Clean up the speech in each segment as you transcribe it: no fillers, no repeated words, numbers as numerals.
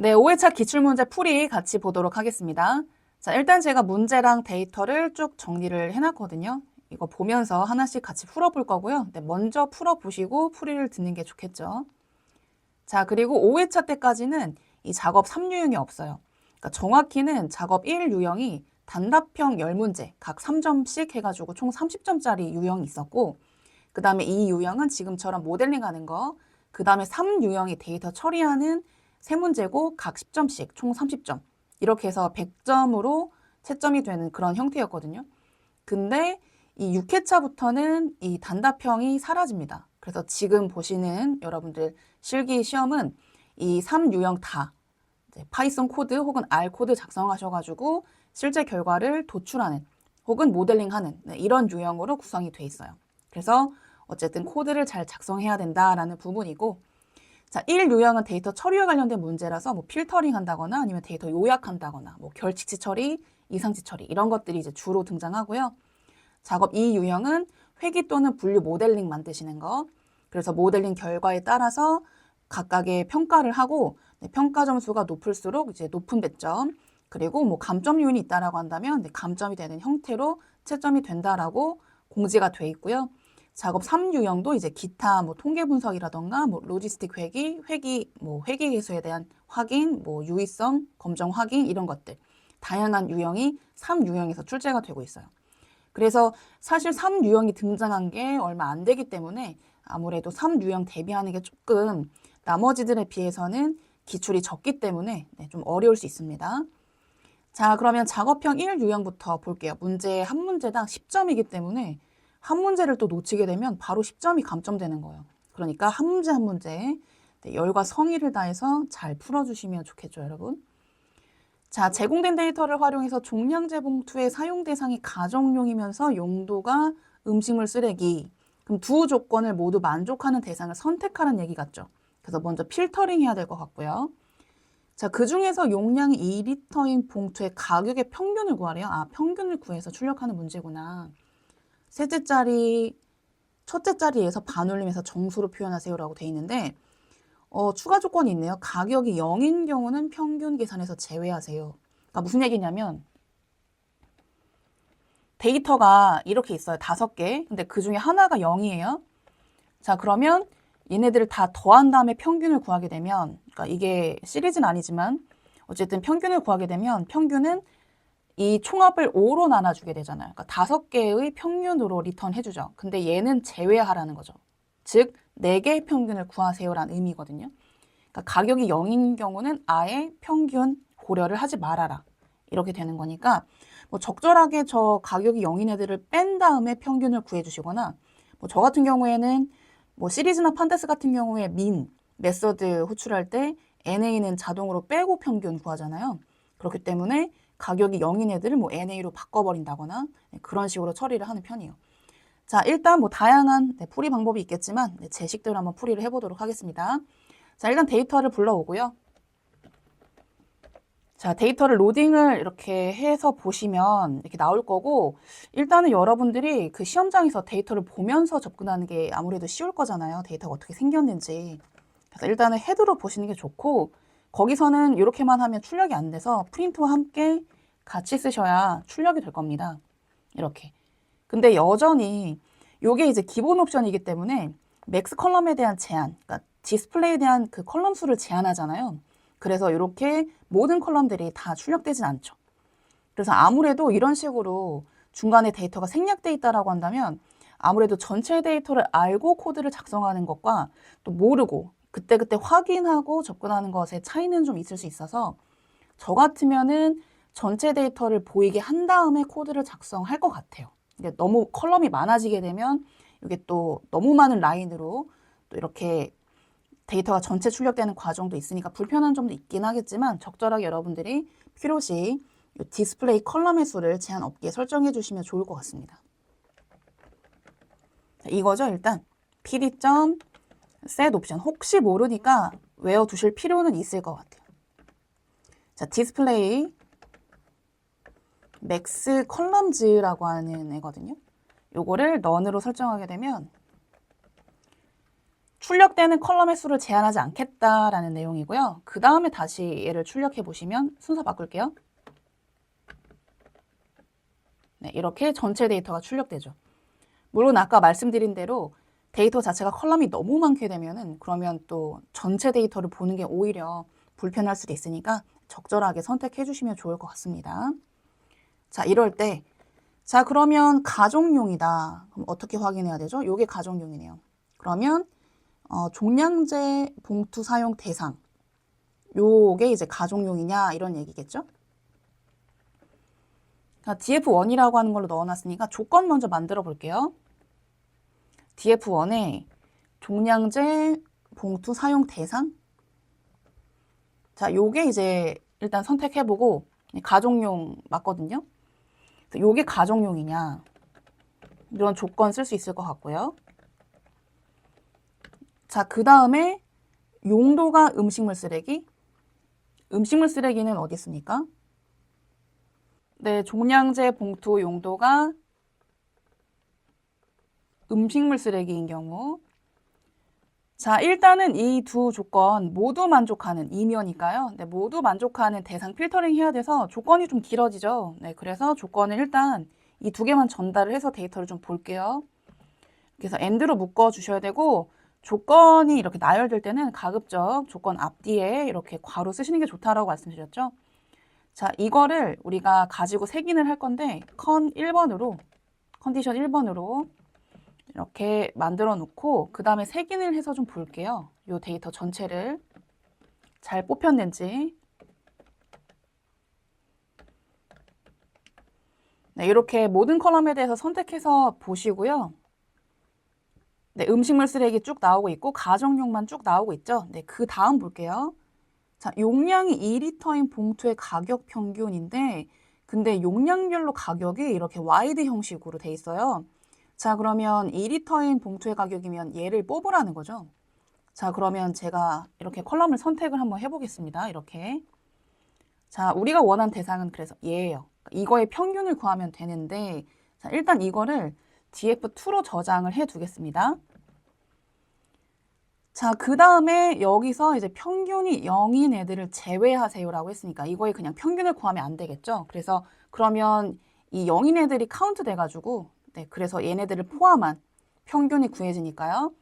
네, 5회차 기출문제 풀이 같이 보도록 하겠습니다. 자, 일단 제가 문제랑 데이터를 쭉 정리를 해놨거든요. 이거 보면서 하나씩 같이 풀어볼 거고요. 네, 먼저 풀어보시고 풀이를 듣는 게 좋겠죠. 자, 그리고 5회차 때까지는 이 작업 3유형이 없어요. 그러니까 정확히는 작업 1유형이 단답형 10문제, 각 3점씩 해가지고 총 30점짜리 유형이 있었고, 그 다음에 2유형은 지금처럼 모델링하는 거, 그 다음에 3유형이 데이터 처리하는 3문제고 각 10점씩 총 30점. 이렇게 해서 100점으로 채점이 되는 그런 형태였거든요. 근데 이 6회차부터는 이 단답형이 사라집니다. 그래서 지금 보시는 여러분들 실기 시험은 이 3유형 다 파이썬 코드 혹은 R 코드 작성하셔가지고 실제 결과를 도출하는 혹은 모델링하는 이런 유형으로 구성이 돼 있어요. 그래서 어쨌든 코드를 잘 작성해야 된다라는 부분이고, 자, 1유형은 데이터 처리와 관련된 문제라서 뭐 필터링 한다거나 아니면 데이터 요약한다거나 뭐 결칙치 처리, 이상치 처리 이런 것들이 이제 주로 등장하고요. 작업 2유형은 회귀 또는 분류 모델링 만드시는 거. 그래서 모델링 결과에 따라서 각각의 평가를 하고 평가 점수가 높을수록 이제 높은 배점, 그리고 뭐 감점 요인이 있다라고 한다면 감점이 되는 형태로 채점이 된다라고 공지가 돼 있고요. 작업 3유형도 이제 기타 뭐 통계 분석이라던가 뭐 로지스틱 회계 개수에 대한 확인, 뭐 유의성, 검정 확인 이런 것들 다양한 유형이 3유형에서 출제가 되고 있어요. 그래서 사실 3유형이 등장한 게 얼마 안 되기 때문에 아무래도 3유형 대비하는 게 조금 나머지들에 비해서는 기출이 적기 때문에 좀 어려울 수 있습니다. 자, 그러면 작업형 1유형부터 볼게요. 문제 한 문제당 10점이기 때문에 한 문제를 또 놓치게 되면 바로 10점이 감점되는 거예요. 그러니까 한 문제 한 문제 열과 성의를 다해서 잘 풀어주시면 좋겠죠, 여러분. 자, 제공된 데이터를 활용해서 종량제 봉투의 사용 대상이 가정용이면서 용도가 음식물 쓰레기. 그럼 두 조건을 모두 만족하는 대상을 선택하는 얘기 같죠. 그래서 먼저 필터링 해야 될 것 같고요. 자, 그 중에서 용량이 2리터인 봉투의 가격의 평균을 구하래요. 아, 평균을 구해서 출력하는 문제구나. 셋째 자리, 첫째 자리에서 반올림해서 정수로 표현하세요라고 돼 있는데 추가 조건이 있네요. 가격이 0인 경우는 평균 계산에서 제외하세요. 그러니까 무슨 얘기냐면 데이터가 이렇게 있어요. 5개. 근데 그 중에 하나가 0이에요. 자, 그러면 얘네들을 다 더한 다음에 평균을 구하게 되면, 그러니까 이게 시리즈는 아니지만 어쨌든 평균을 구하게 되면 평균은 이 총합을 5로 나눠주게 되잖아요. 그러니까 5개의 평균으로 리턴 해주죠. 근데 얘는 제외하라는 거죠. 즉 4개의 평균을 구하세요라는 의미거든요. 그러니까 가격이 0인 경우는 아예 평균 고려를 하지 말아라. 이렇게 되는 거니까 뭐 적절하게 저 가격이 0인 애들을 뺀 다음에 평균을 구해주시거나 뭐 저 같은 경우에는 뭐 시리즈나 판데스 같은 경우에 메서드 호출할 때 NA는 자동으로 빼고 평균 구하잖아요. 그렇기 때문에 가격이 0인 애들을 뭐 NA로 바꿔버린다거나 그런 식으로 처리를 하는 편이에요. 자, 일단 뭐 다양한 풀이 방법이 있겠지만 제 식대로 한번 풀이를 해보도록 하겠습니다. 자, 일단 데이터를 불러오고요. 자, 데이터를 로딩을 이렇게 해서 보시면 이렇게 나올 거고, 일단은 여러분들이 그 시험장에서 데이터를 보면서 접근하는 게 아무래도 쉬울 거잖아요. 데이터가 어떻게 생겼는지. 그래서 일단은 헤드로 보시는 게 좋고, 거기서는 이렇게만 하면 출력이 안 돼서 프린트와 함께 같이 쓰셔야 출력이 될 겁니다. 이렇게. 근데 여전히 이게 이제 기본 옵션이기 때문에 맥스 컬럼에 대한 제한, 그러니까 디스플레이에 대한 그 컬럼 수를 제한하잖아요. 그래서 이렇게 모든 컬럼들이 다 출력되진 않죠. 그래서 아무래도 이런 식으로 중간에 데이터가 생략돼 있다라고 한다면 아무래도 전체 데이터를 알고 코드를 작성하는 것과 또 모르고 그때그때 확인하고 접근하는 것의 차이는 좀 있을 수 있어서 저 같으면은 전체 데이터를 보이게 한 다음에 코드를 작성할 것 같아요. 근데 너무 컬럼이 많아지게 되면 이게 또 너무 많은 라인으로 또 이렇게 데이터가 전체 출력되는 과정도 있으니까 불편한 점도 있긴 하겠지만 적절하게 여러분들이 필요시 디스플레이 컬럼의 수를 제한 없게 설정해 주시면 좋을 것 같습니다. 이거죠. 일단 pd.set 옵션 혹시 모르니까 외워두실 필요는 있을 것 같아요. 자, 디스플레이 맥스 컬럼즈라고 하는 애거든요. 요거를 none으로 설정하게 되면 출력되는 컬럼의 수를 제한하지 않겠다라는 내용이고요. 그 다음에 다시 얘를 출력해 보시면 순서 바꿀게요. 네, 이렇게 전체 데이터가 출력되죠. 물론 아까 말씀드린 대로 데이터 자체가 컬럼이 너무 많게 되면은 그러면 또 전체 데이터를 보는 게 오히려 불편할 수도 있으니까 적절하게 선택해 주시면 좋을 것 같습니다. 자, 이럴 때 자, 그러면 가족용이다. 그럼 어떻게 확인해야 되죠? 요게 가족용이네요. 그러면 종량제 봉투 사용 대상. 요게 이제 가족용이냐 이런 얘기겠죠? df1이라고 하는 걸로 넣어놨으니까 조건 먼저 만들어 볼게요. df1에 종량제 봉투 사용 대상. 자, 요게 이제 일단 선택해보고 가족용 맞거든요. 요게 가족용이냐 이런 조건 쓸 수 있을 것 같고요. 자, 그 다음에 용도가 음식물 쓰레기. 음식물 쓰레기는 어디 있습니까? 네, 종량제 봉투 용도가 음식물 쓰레기인 경우. 자, 일단은 이 두 조건 모두 만족하는 이면이니까요. 네, 모두 만족하는 대상 필터링 해야 돼서 조건이 좀 길어지죠. 네, 그래서 조건을 일단 이 두 개만 전달을 해서 데이터를 좀 볼게요. 그래서 AND로 묶어 주셔야 되고 조건이 이렇게 나열될 때는 가급적 조건 앞뒤에 이렇게 괄호 쓰시는 게 좋다라고 말씀드렸죠. 자, 이거를 우리가 가지고 색인을 할 건데 컨디션 1번으로 이렇게 만들어 놓고 그 다음에 색인을 해서 좀 볼게요. 이 데이터 전체를 잘 뽑혔는지. 네, 이렇게 모든 컬럼에 대해서 선택해서 보시고요. 네, 음식물 쓰레기 쭉 나오고 있고 가정용만 쭉 나오고 있죠. 네, 그 다음 볼게요. 자, 용량이 2리터인 봉투의 가격 평균인데 근데 용량별로 가격이 이렇게 와이드 형식으로 돼 있어요. 자, 그러면 2리터인 봉투의 가격이면 얘를 뽑으라는 거죠. 자, 그러면 제가 이렇게 컬럼을 선택을 한번 해보겠습니다. 이렇게. 자, 우리가 원하는 대상은 그래서 얘예요. 이거의 평균을 구하면 되는데 자, 일단 이거를 df2로 저장을 해 두겠습니다. 자, 그 다음에 여기서 이제 평균이 0인 애들을 제외하세요라고 했으니까 이거에 그냥 평균을 구하면 안 되겠죠. 그래서 그러면 이 0인 애들이 카운트 돼가지고 네, 그래서 얘네들을 포함한 평균이 구해지니까요.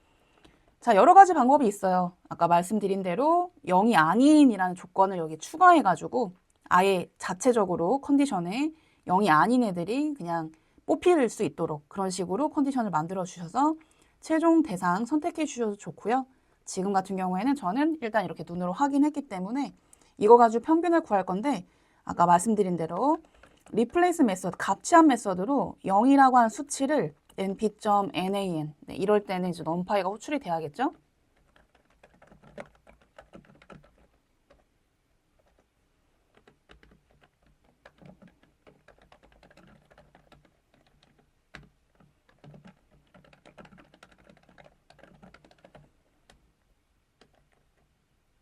자, 여러 가지 방법이 있어요. 아까 말씀드린 대로 0이 아닌이라는 조건을 여기 추가해가지고 아예 자체적으로 컨디션에 0이 아닌 애들이 그냥 뽑힐 수 있도록 그런 식으로 컨디션을 만들어 주셔서 최종 대상 선택해 주셔도 좋고요. 지금 같은 경우에는 저는 일단 이렇게 눈으로 확인했기 때문에 이거 가지고 평균을 구할 건데 아까 말씀드린 대로 replace 메소드, 값취한 메소드로 0이라고 하는 수치를 np.nan 네, 이럴 때는 이제 numPy가 호출이 돼야겠죠?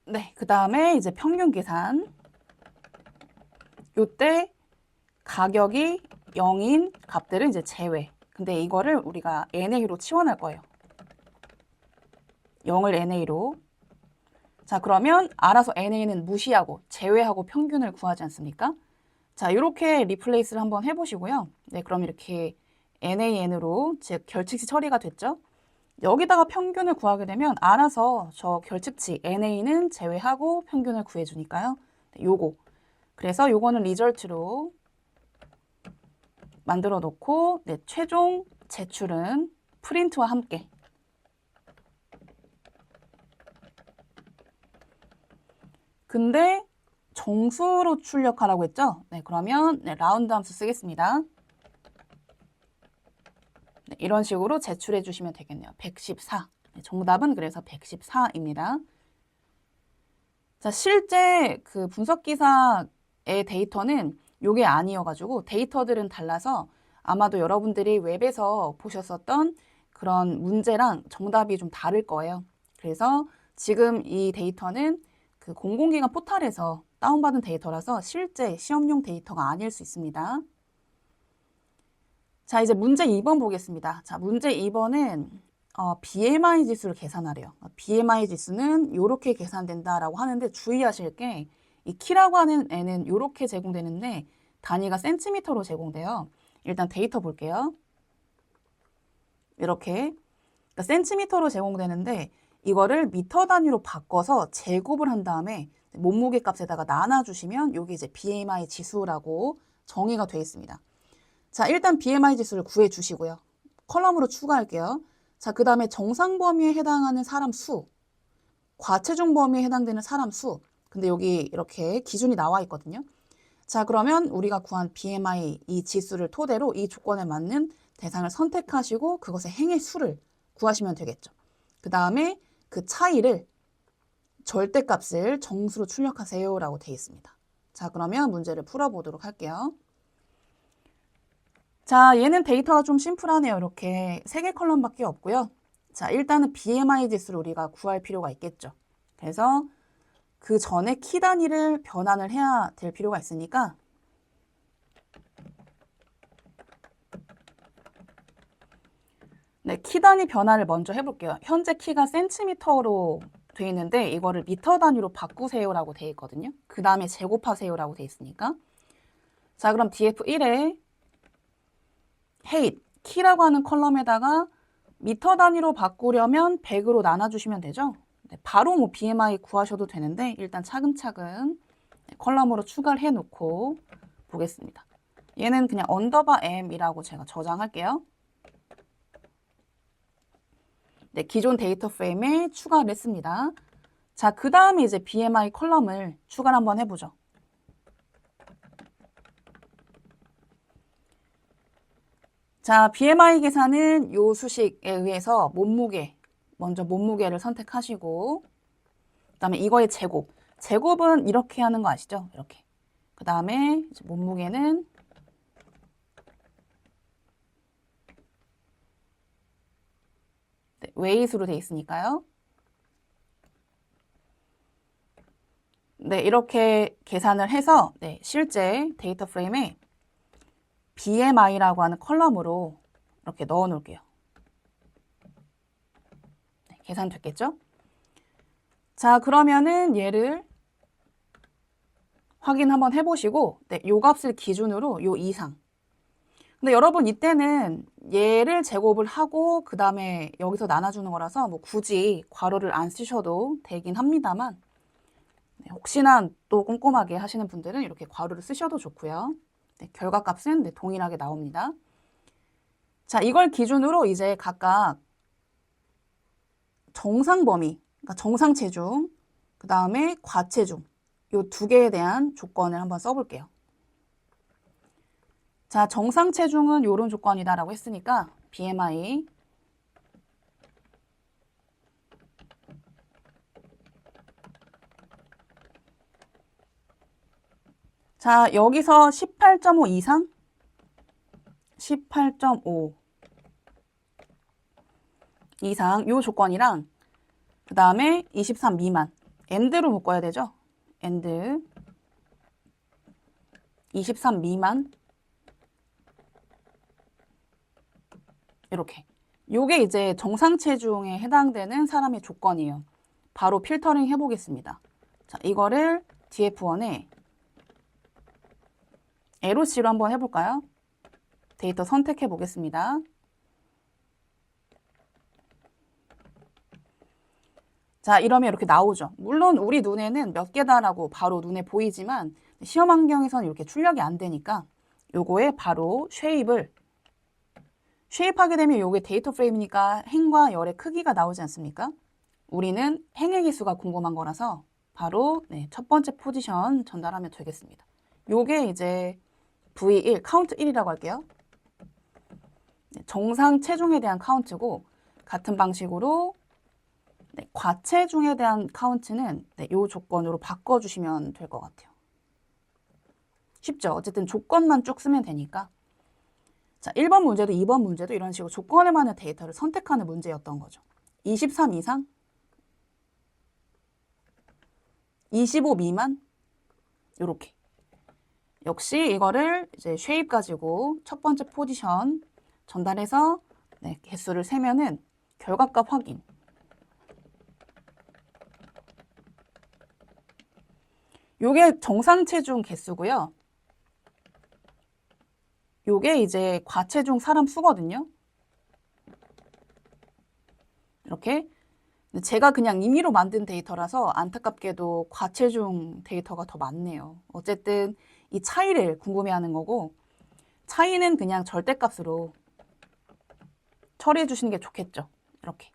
네, 그 다음에 이제 평균 계산. 요때 가격이 0인 값들은 이제 제외. 근데 이거를 우리가 NA로 치환할 거예요. 0을 NA로. 자, 그러면 알아서 NA는 무시하고 제외하고 평균을 구하지 않습니까? 자, 이렇게 리플레이스를 한번 해보시고요. 네, 그럼 이렇게 NAN으로 즉 결칙시 처리가 됐죠? 여기다가 평균을 구하게 되면 알아서 저 결측치 NA는 제외하고 평균을 구해주니까요. 네, 요거. 그래서 요거는 리절트로 만들어 놓고 네, 최종 제출은 프린트와 함께. 근데 정수로 출력하라고 했죠? 네, 그러면 네, 라운드 함수 쓰겠습니다. 네, 이런 식으로 제출해 주시면 되겠네요. 114. 네, 정답은 그래서 114입니다. 자, 실제 그 분석기사의 데이터는 요게 아니어가지고 데이터들은 달라서 아마도 여러분들이 웹에서 보셨었던 그런 문제랑 정답이 좀 다를 거예요. 그래서 지금 이 데이터는 그 공공기관 포털에서 다운받은 데이터라서 실제 시험용 데이터가 아닐 수 있습니다. 자, 이제 문제 2번 보겠습니다. 자, 문제 2번은 BMI 지수를 계산하래요. BMI 지수는 이렇게 계산된다라고 하는데 주의하실 게 이 키라고 하는 애는 이렇게 제공되는데 단위가 센티미터로 제공돼요. 일단 데이터 볼게요. 이렇게 그러니까 센티미터로 제공되는데 이거를 미터 단위로 바꿔서 제곱을 한 다음에 몸무게 값에다가 나눠주시면 이게 이제 BMI 지수라고 정의가 되어 있습니다. 자, 일단 BMI 지수를 구해주시고요. 컬럼으로 추가할게요. 자, 그 다음에 정상 범위에 해당하는 사람 수, 과체중 범위에 해당되는 사람 수. 근데 여기 이렇게 기준이 나와 있거든요. 자, 그러면 우리가 구한 BMI 이 지수를 토대로 이 조건에 맞는 대상을 선택하시고 그것의 행의 수를 구하시면 되겠죠. 그 다음에 그 차이를 절대값을 정수로 출력하세요라고 되어 있습니다. 자, 그러면 문제를 풀어보도록 할게요. 자, 얘는 데이터가 좀 심플하네요. 이렇게 3개 컬럼밖에 없고요. 자, 일단은 BMI 지수를 우리가 구할 필요가 있겠죠. 그래서 그 전에 키 단위를 변환을 해야 될 필요가 있으니까 네, 키 단위 변화를 먼저 해볼게요. 현재 키가 센티미터로 돼 있는데 이거를 미터 단위로 바꾸세요라고 돼 있거든요. 그 다음에 제곱하세요라고 돼 있으니까. 자, 그럼 DF1에 height, 키라고 하는 컬럼에다가 미터 단위로 바꾸려면 100으로 나눠주시면 되죠. 네, 바로 뭐 BMI 구하셔도 되는데 일단 차근차근 컬럼으로 추가를 해놓고 보겠습니다. 얘는 그냥 언더바 m이라고 제가 저장할게요. 네, 기존 데이터 프레임에 추가를 했습니다. 자, 그 다음에 이제 BMI 컬럼을 추가를 한번 해보죠. 자, BMI 계산은 요 수식에 의해서 몸무게, 먼저 몸무게를 선택하시고 그 다음에 이거의 제곱. 제곱은 이렇게 하는 거 아시죠? 이렇게. 그 다음에 몸무게는 네, 웨이트로 돼 있으니까요. 네, 이렇게 계산을 해서 네, 실제 데이터 프레임에 BMI라고 하는 컬럼으로 이렇게 넣어 놓을게요. 네, 계산됐겠죠? 자, 그러면은 얘를 확인 한번 해보시고 네, 요 값을 기준으로 요 이상. 근데 여러분 이때는 얘를 제곱을 하고 그 다음에 여기서 나눠주는 거라서 뭐 굳이 괄호를 안 쓰셔도 되긴 합니다만 네, 혹시나 또 꼼꼼하게 하시는 분들은 이렇게 괄호를 쓰셔도 좋고요. 네, 결과값은 네, 동일하게 나옵니다. 자, 이걸 기준으로 이제 각각 정상 범위, 그러니까 정상 체중, 그 다음에 과체중, 요 두 개에 대한 조건을 한번 써볼게요. 자, 정상 체중은 요런 조건이다라고 했으니까 BMI 자, 여기서 18.5 이상 18.5 이상 요 조건이랑 그 다음에 23 미만 end로 묶어야 되죠. end 23 미만 이렇게 요게 이제 정상 체중에 해당되는 사람의 조건이에요. 바로 필터링 해보겠습니다. 자, 이거를 DF1에 LOC로 한번 해볼까요? 데이터 선택해 보겠습니다. 자, 이러면 이렇게 나오죠. 물론 우리 눈에는 몇 개다라고 바로 눈에 보이지만 시험 환경에서는 이렇게 출력이 안 되니까 요거에 바로 쉐입하게 되면 요게 데이터 프레임이니까 행과 열의 크기가 나오지 않습니까? 우리는 행의 개수가 궁금한 거라서 바로 네, 첫 번째 포지션 전달하면 되겠습니다. 요게 이제 V1, 카운트 1이라고 할게요. 네, 정상 체중에 대한 카운트고 같은 방식으로 네, 과체중에 대한 카운트는 네, 요 조건으로 바꿔주시면 될 것 같아요. 쉽죠? 어쨌든 조건만 쭉 쓰면 되니까. 자, 1번 문제도 2번 문제도 이런 식으로 조건에 맞는 데이터를 선택하는 문제였던 거죠. 23 이상? 25 미만? 요렇게. 역시 이거를 이제 쉐입 가지고 첫 번째 포지션 전달해서 네, 개수를 세면은 결과값 확인. 요게 정상 체중 개수고요. 요게 이제 과체중 사람 수거든요. 이렇게. 제가 그냥 임의로 만든 데이터라서 안타깝게도 과체중 데이터가 더 많네요. 어쨌든 이 차이를 궁금해하는 거고, 차이는 그냥 절대값으로 처리해 주시는 게 좋겠죠. 이렇게.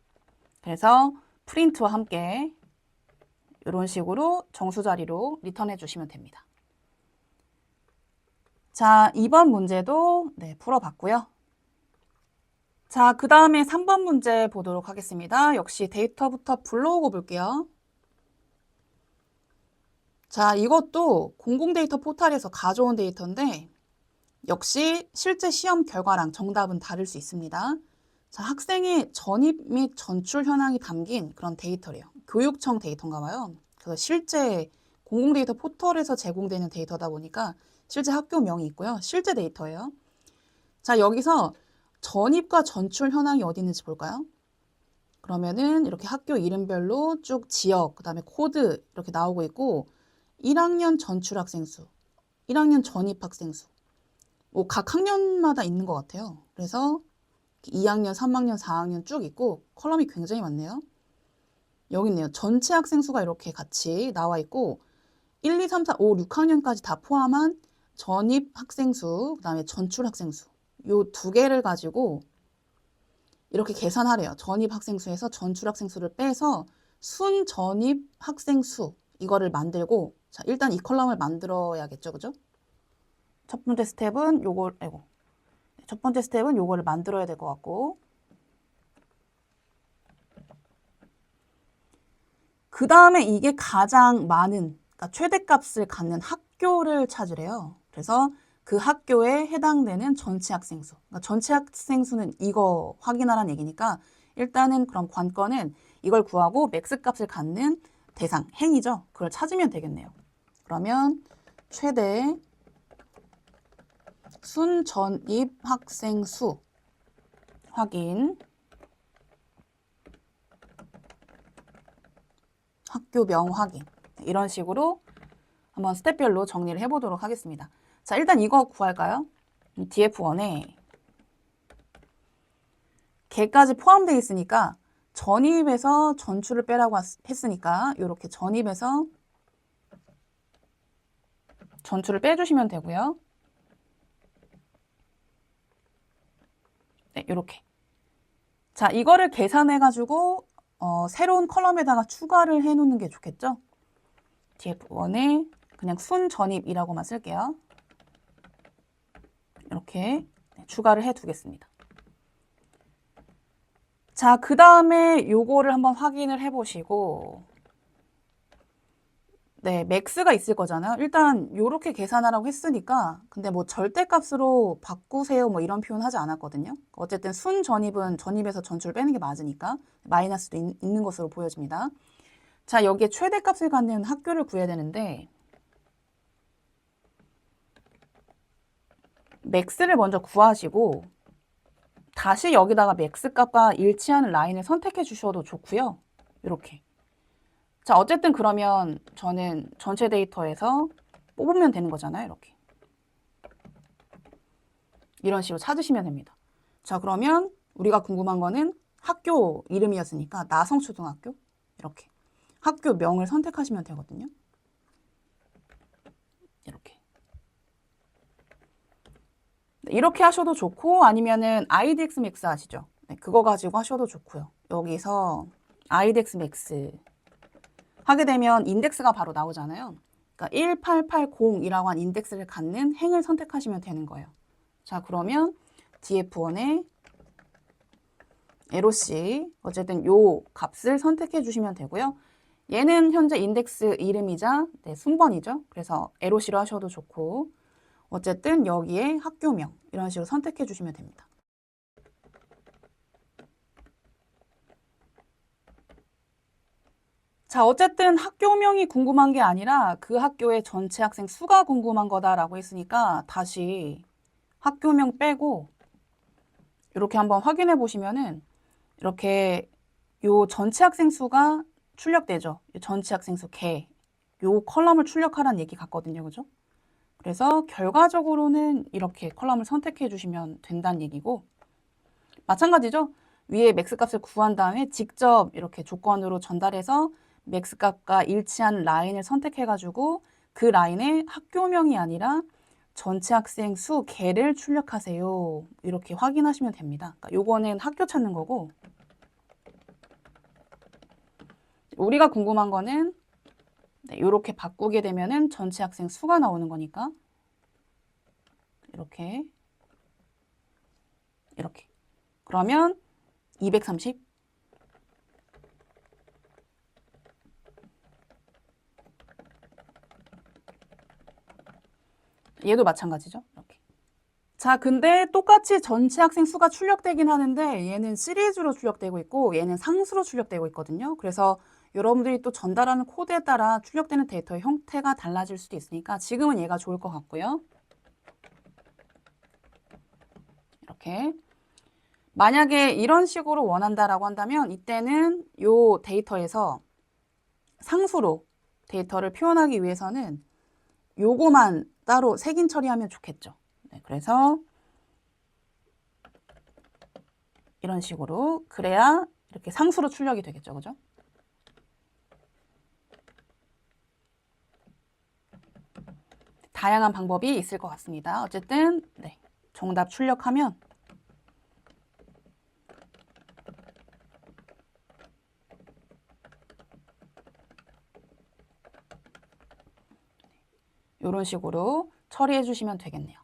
그래서 프린트와 함께 이런 식으로 정수 자리로 리턴해 주시면 됩니다. 자, 2번 문제도 풀어봤고요. 자, 그 다음에 3번 문제 보도록 하겠습니다. 역시 데이터부터 불러오고 볼게요. 자, 이것도 공공데이터 포탈에서 가져온 데이터인데 역시 실제 시험 결과랑 정답은 다를 수 있습니다. 자, 학생의 전입 및 전출 현황이 담긴 그런 데이터래요. 교육청 데이터인가 봐요. 그래서 실제 공공데이터 포털에서 제공되는 데이터다 보니까 실제 학교명이 있고요. 실제 데이터예요. 자, 여기서 전입과 전출 현황이 어디 있는지 볼까요? 그러면은 이렇게 학교 이름별로 쭉 지역, 그 다음에 코드 이렇게 나오고 있고 1학년 전출 학생 수, 1학년 전입 학생 수, 뭐 각 학년마다 있는 것 같아요. 그래서 2학년, 3학년, 4학년 쭉 있고 컬럼이 굉장히 많네요. 여기 있네요. 전체 학생 수가 이렇게 같이 나와 있고 1, 2, 3, 4, 5, 6학년까지 다 포함한 전입 학생 수, 그 다음에 전출 학생 수, 요 두 개를 가지고 이렇게 계산하래요. 전입 학생 수에서 전출 학생 수를 빼서 순 전입 학생 수 이거를 만들고, 자, 일단 이 컬럼을 만들어야겠죠, 그죠? 첫 번째 스텝은 요거를 만들어야 될 것 같고, 그 다음에 이게 가장 많은, 그러니까 최대값을 갖는 학교를 찾으래요. 그래서 그 학교에 해당되는 전체 학생 수. 그러니까 전체 학생 수는 이거 확인하라는 얘기니까 일단은 그럼 관건은 이걸 구하고 맥스 값을 갖는 대상, 행이죠. 그걸 찾으면 되겠네요. 그러면 최대 순 전입 학생 수 확인, 학교명 확인, 이런 식으로 한번 스텝별로 정리를 해보도록 하겠습니다. 자, 일단 이거 구할까요? df1에 개까지 포함되어 있으니까 전입에서 전출을 빼라고 했으니까 이렇게 전입에서 전출을 빼주시면 되고요. 네, 이렇게. 자, 이거를 계산해가지고 새로운 컬럼에다가 추가를 해놓는 게 좋겠죠? df1에 그냥 순전입이라고만 쓸게요. 이렇게 추가를 해두겠습니다. 자, 그 다음에 요거를 한번 확인을 해보시고, 네, 맥스가 있을 거잖아요. 일단 요렇게 계산하라고 했으니까, 근데 뭐 절대값으로 바꾸세요 뭐 이런 표현 하지 않았거든요. 어쨌든 순 전입은 전입에서 전출 빼는 게 맞으니까 마이너스도 있는 것으로 보여집니다. 자, 여기에 최대값을 갖는 학교를 구해야 되는데 맥스를 먼저 구하시고 다시 여기다가 맥스 값과 일치하는 라인을 선택해 주셔도 좋고요. 이렇게. 자, 어쨌든 그러면 저는 전체 데이터에서 뽑으면 되는 거잖아요. 이렇게. 이런 식으로 찾으시면 됩니다. 자, 그러면 우리가 궁금한 거는 학교 이름이었으니까 나성초등학교 이렇게 학교명을 선택하시면 되거든요. 이렇게. 이렇게 하셔도 좋고 아니면은 IDX 맥스 아시죠? 네, 그거 가지고 하셔도 좋고요. 여기서 IDX 맥스 하게 되면 인덱스가 바로 나오잖아요. 그러니까 1880이라고 한 인덱스를 갖는 행을 선택하시면 되는 거예요. 자, 그러면 df1에 LOC 어쨌든 요 값을 선택해 주시면 되고요. 얘는 현재 인덱스 이름이자 순번이죠. 그래서 LOC로 하셔도 좋고 어쨌든 여기에 학교명 이런 식으로 선택해 주시면 됩니다. 자, 어쨌든 학교명이 궁금한 게 아니라 그 학교의 전체 학생 수가 궁금한 거다라고 했으니까 다시 학교명 빼고 이렇게 한번 확인해 보시면은 이렇게 요 전체 학생 수가 출력되죠. 전체 학생 수 개. 요 컬럼을 출력하라는 얘기 같거든요. 그죠? 그래서 결과적으로는 이렇게 컬럼을 선택해 주시면 된다는 얘기고, 마찬가지죠. 위에 맥스 값을 구한 다음에 직접 이렇게 조건으로 전달해서 맥스 값과 일치한 라인을 선택해 가지고 그 라인에 학교명이 아니라 전체 학생 수 개를 출력하세요. 이렇게 확인하시면 됩니다. 그러니까 요거는 학교 찾는 거고, 우리가 궁금한 거는 이렇게 바꾸게 되면은 전체 학생 수가 나오는 거니까 이렇게 그러면 230 얘도 마찬가지죠. 이렇게. 자, 근데 똑같이 전체 학생 수가 출력되긴 하는데 얘는 시리즈로 출력되고 있고 얘는 상수로 출력되고 있거든요. 그래서 여러분들이 또 전달하는 코드에 따라 출력되는 데이터의 형태가 달라질 수도 있으니까 지금은 얘가 좋을 것 같고요. 이렇게. 만약에 이런 식으로 원한다라고 한다면 이때는 요 데이터에서 상수로 데이터를 표현하기 위해서는 요거만 따로 색인 처리하면 좋겠죠. 네, 그래서 이런 식으로 그래야 이렇게 상수로 출력이 되겠죠. 그죠? 다양한 방법이 있을 것 같습니다. 어쨌든 네, 정답 출력하면 이런 식으로 처리해 주시면 되겠네요.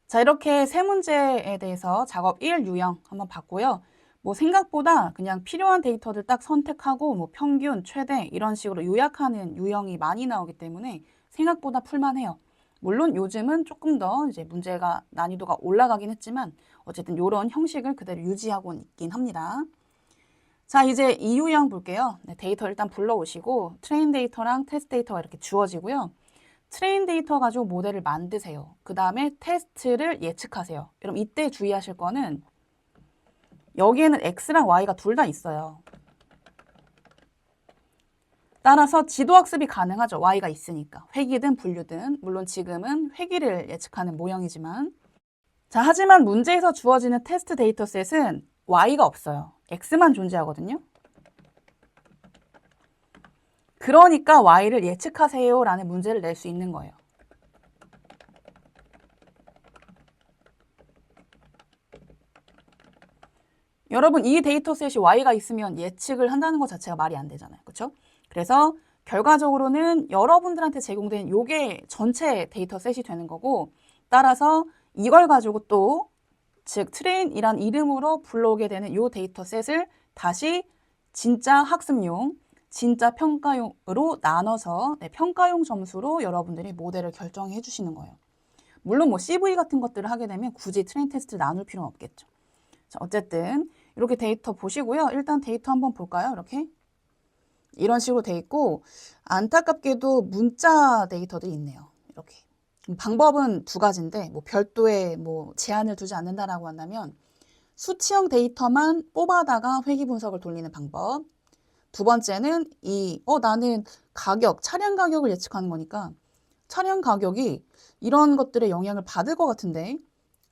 자, 이렇게 세 문제에 대해서 작업 1 유형 한번 봤고요. 뭐 생각보다 그냥 필요한 데이터들 딱 선택하고 뭐 평균, 최대 이런 식으로 요약하는 유형이 많이 나오기 때문에 생각보다 풀만해요. 물론 요즘은 조금 더 이제 문제가 난이도가 올라가긴 했지만 어쨌든 이런 형식을 그대로 유지하고 있긴 합니다. 자, 이제 이 유형 볼게요. 네, 데이터 일단 불러오시고 트레인 데이터랑 테스트 데이터가 이렇게 주어지고요. 트레인 데이터 가지고 모델을 만드세요. 그 다음에 테스트를 예측하세요. 여러분 이때 주의하실 거는 여기에는 X랑 Y가 둘 다 있어요. 따라서 지도학습이 가능하죠. Y가 있으니까. 회귀든 분류든. 물론 지금은 회귀를 예측하는 모형이지만. 자, 하지만 문제에서 주어지는 테스트 데이터셋은 Y가 없어요. X만 존재하거든요. 그러니까 Y를 예측하세요 라는 문제를 낼 수 있는 거예요. 여러분 이 데이터셋이 Y가 있으면 예측을 한다는 것 자체가 말이 안 되잖아요. 그렇죠? 그래서 결과적으로는 여러분들한테 제공된 요게 전체 데이터셋이 되는 거고 따라서 이걸 가지고 또 즉 트레인이란 이름으로 불러오게 되는 요 데이터셋을 다시 진짜 학습용, 진짜 평가용으로 나눠서 평가용 점수로 여러분들이 모델을 결정해 주시는 거예요. 물론 뭐 CV 같은 것들을 하게 되면 굳이 트레인 테스트를 나눌 필요는 없겠죠. 자, 어쨌든 이렇게 데이터 보시고요. 일단 데이터 한번 볼까요? 이렇게 이런 식으로 돼 있고 안타깝게도 문자 데이터도 있네요. 이렇게 방법은 두 가지인데 뭐 별도의 뭐 제한을 두지 않는다라고 한다면 수치형 데이터만 뽑아다가 회귀 분석을 돌리는 방법. 두 번째는 나는 차량 가격을 예측하는 거니까 차량 가격이 이런 것들의 영향을 받을 것 같은데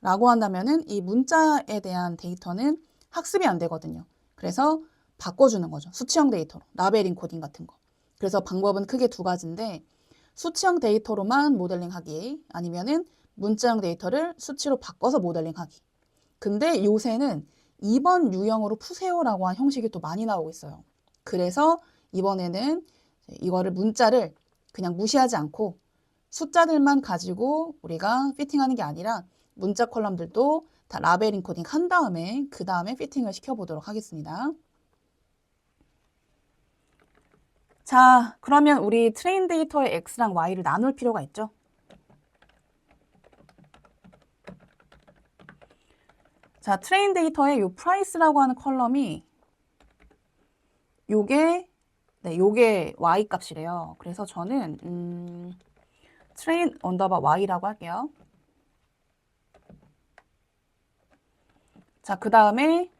라고 한다면은 이 문자에 대한 데이터는 학습이 안 되거든요. 그래서 바꿔주는 거죠. 수치형 데이터로. 라벨 인코딩 같은 거. 그래서 방법은 크게 두 가지인데 수치형 데이터로만 모델링 하기 아니면은 문자형 데이터를 수치로 바꿔서 모델링 하기. 근데 요새는 2번 유형으로 푸세요라고 한 형식이 또 많이 나오고 있어요. 그래서 이번에는 이거를 문자를 그냥 무시하지 않고 숫자들만 가지고 우리가 피팅하는 게 아니라 문자 컬럼들도 다 라벨 인코딩 한 다음에 그 다음에 피팅을 시켜보도록 하겠습니다. 자, 그러면 우리 트레인 데이터의 X랑 Y를 나눌 필요가 있죠. 자, 트레인 데이터의 요 프라이스라고 하는 컬럼이 요게 Y 값이래요. 그래서 저는 트레인 언더바 Y라고 할게요. 자, 그 다음에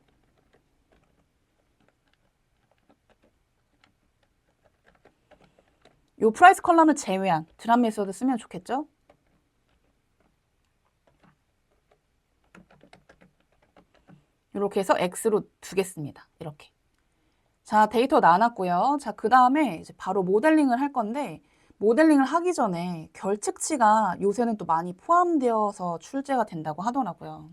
요 프라이스 컬럼을 제외한 드랍 메소드 쓰면 좋겠죠? 이렇게 해서 X로 두겠습니다. 이렇게. 자, 데이터 나눴고요. 자, 그 다음에 이제 바로 모델링을 할 건데, 모델링을 하기 전에 결측치가 요새는 또 많이 포함되어서 출제가 된다고 하더라고요.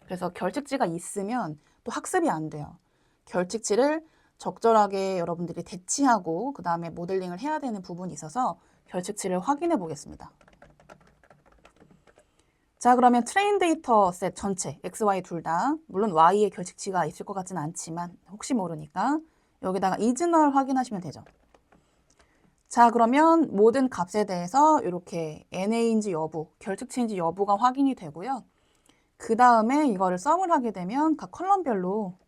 그래서 결측치가 있으면 또 학습이 안 돼요. 결측치를 적절하게 여러분들이 대치하고 그 다음에 모델링을 해야 되는 부분이 있어서 결측치를 확인해 보겠습니다. 자, 그러면 트레인 데이터 셋 전체 X, Y 둘 다 물론 Y의 결측치가 있을 것 같지는 않지만 혹시 모르니까 여기다가 이즈널 확인하시면 되죠. 자, 그러면 모든 값에 대해서 이렇게 NA인지 여부, 결측치인지 여부가 확인이 되고요. 그 다음에 이거를 썸을 하게 되면 각 컬럼별로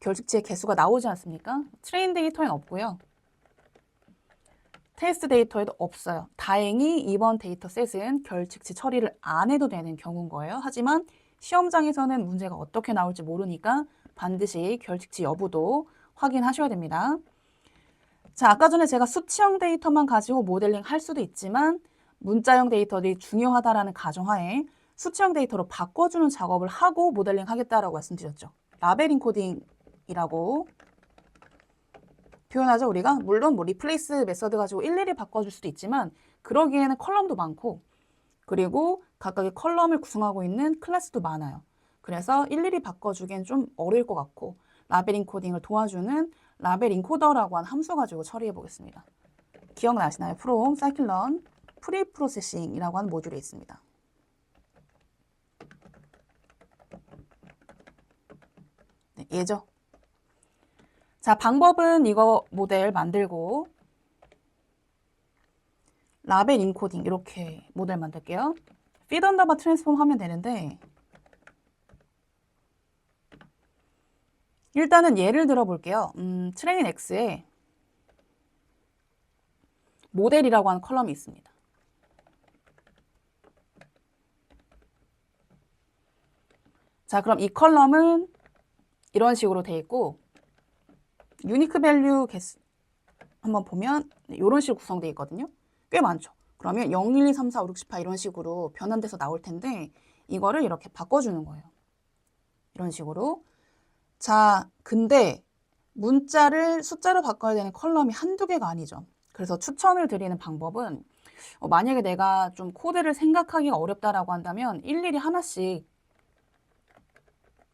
결측치의 개수가 나오지 않습니까? 트레인 데이터에는 없고요. 테스트 데이터에도 없어요. 다행히 이번 데이터셋은 결측치 처리를 안 해도 되는 경우인 거예요. 하지만 시험장에서는 문제가 어떻게 나올지 모르니까 반드시 결측치 여부도 확인하셔야 됩니다. 자, 아까 전에 제가 수치형 데이터만 가지고 모델링 할 수도 있지만 문자형 데이터들이 중요하다라는 가정하에 수치형 데이터로 바꿔주는 작업을 하고 모델링 하겠다라고 말씀드렸죠. 라벨 인코딩이라고 표현하죠, 우리가. 물론 뭐 리플레이스 메서드 가지고 일일이 바꿔줄 수도 있지만 그러기에는 컬럼도 많고 그리고 각각의 컬럼을 구성하고 있는 클래스도 많아요. 그래서 일일이 바꿔주기엔 좀 어려울 것 같고 라벨 인코딩을 도와주는 라벨 인코더라고 하는 함수 가지고 처리해 보겠습니다. 기억나시나요? from, scikit-learn, 프리프로세싱이라고 하는 모듈이 있습니다. 네, 얘죠. 자, 방법은 이거 모델 만들고 라벨 인코딩 이렇게 모델 만들게요. feed underbar transform 하면 되는데 일단은 예를 들어 볼게요. 트레인 X에 모델이라고 하는 컬럼이 있습니다. 자, 그럼 이 컬럼은 이런 식으로 돼 있고 유니크 밸류 개수 한번 보면 이런 식으로 구성되어 있거든요. 꽤 많죠. 그러면 0, 1, 2, 3, 4, 5, 6, 7, 8 이런 식으로 변환돼서 나올 텐데 이거를 이렇게 바꿔주는 거예요. 이런 식으로. 자, 근데 문자를 숫자로 바꿔야 되는 컬럼이 한두 개가 아니죠. 그래서 추천을 드리는 방법은 만약에 내가 좀 코드를 생각하기가 어렵다라고 한다면 일일이 하나씩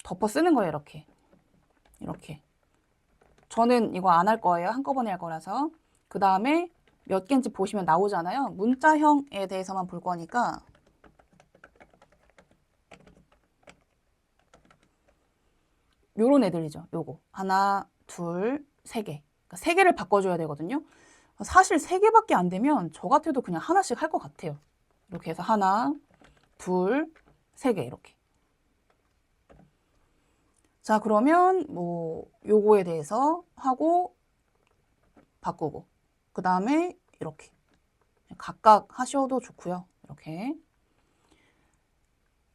덮어 쓰는 거예요. 이렇게. 이렇게. 저는 이거 안 할 거예요. 한꺼번에 할 거라서. 그 다음에 몇 개인지 보시면 나오잖아요. 문자형에 대해서만 볼 거니까 요런 애들이죠. 요거. 하나, 둘, 세 개. 그러니까 세 개를 바꿔줘야 되거든요. 사실 세 개밖에 안 되면 저 같아도 그냥 하나씩 할 것 같아요. 이렇게 해서 하나, 둘, 세 개 이렇게. 자, 그러면 뭐 요거에 대해서 하고 바꾸고 그 다음에 이렇게 각각 하셔도 좋고요. 이렇게.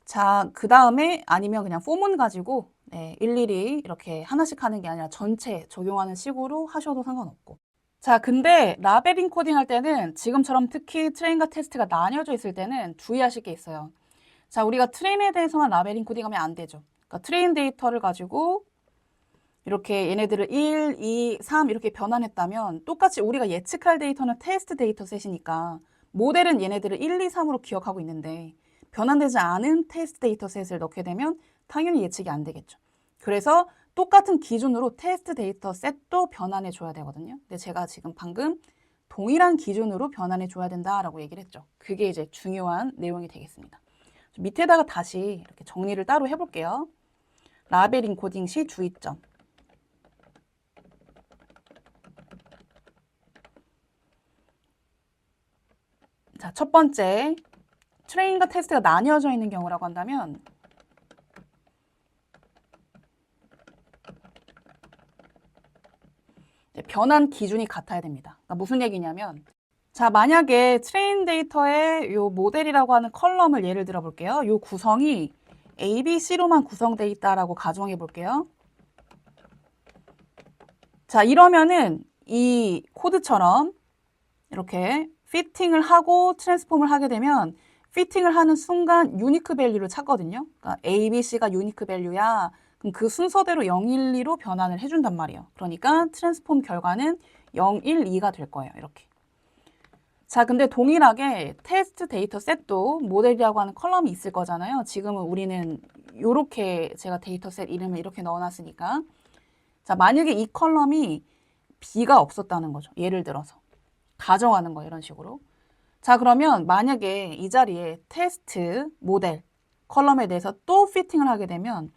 자, 그 다음에 아니면 그냥 폼은 가지고 일일이 이렇게 하나씩 하는 게 아니라 전체 적용하는 식으로 하셔도 상관없고. 자, 근데 라벨 인코딩 할 때는 지금처럼 특히 트레인과 테스트가 나뉘어져 있을 때는 주의하실 게 있어요. 자, 우리가 트레인에 대해서만 라벨 인코딩 하면 안 되죠. 그러니까 트레인 데이터를 가지고 이렇게 얘네들을 1, 2, 3 이렇게 변환했다면 똑같이 우리가 예측할 데이터는 테스트 데이터 셋이니까 모델은 얘네들을 1, 2, 3으로 기억하고 있는데 변환되지 않은 테스트 데이터 셋을 넣게 되면 당연히 예측이 안 되겠죠. 그래서 똑같은 기준으로 테스트 데이터 셋도 변환해 줘야 되거든요. 근데 제가 지금 방금 동일한 기준으로 변환해 줘야 된다라고 얘기를 했죠. 그게 이제 중요한 내용이 되겠습니다. 밑에다가 다시 이렇게 정리를 따로 해볼게요. 라벨 인코딩 시 주의점. 자, 첫 번째, 트레인과 테스트가 나뉘어져 있는 경우라고 한다면 변환 기준이 같아야 됩니다. 그러니까 무슨 얘기냐면 자, 만약에 트레인 데이터의 요 모델이라고 하는 컬럼을 예를 들어 볼게요. 요 구성이 A, B, C로만 구성되어 있다라고 가정해 볼게요. 자, 이러면은 이 코드처럼 이렇게 피팅을 하고 트랜스폼을 하게 되면 피팅을 하는 순간 유니크 밸류를 찾거든요. 그러니까 A, B, C가 유니크 밸류야. 그럼 그 순서대로 0, 1, 2로 변환을 해준단 말이에요. 그러니까 트랜스폼 결과는 0, 1, 2가 될 거예요. 이렇게. 자, 근데 동일하게 테스트 데이터 셋도 모델이라고 하는 컬럼이 있을 거잖아요. 지금은 우리는 이렇게 제가 데이터 셋 이름을 이렇게 넣어놨으니까. 자, 만약에 이 컬럼이 B가 없었다는 거죠. 예를 들어서. 가정하는 거예요. 이런 식으로. 자, 그러면 만약에 이 자리에 테스트 모델 컬럼에 대해서 또 피팅을 하게 되면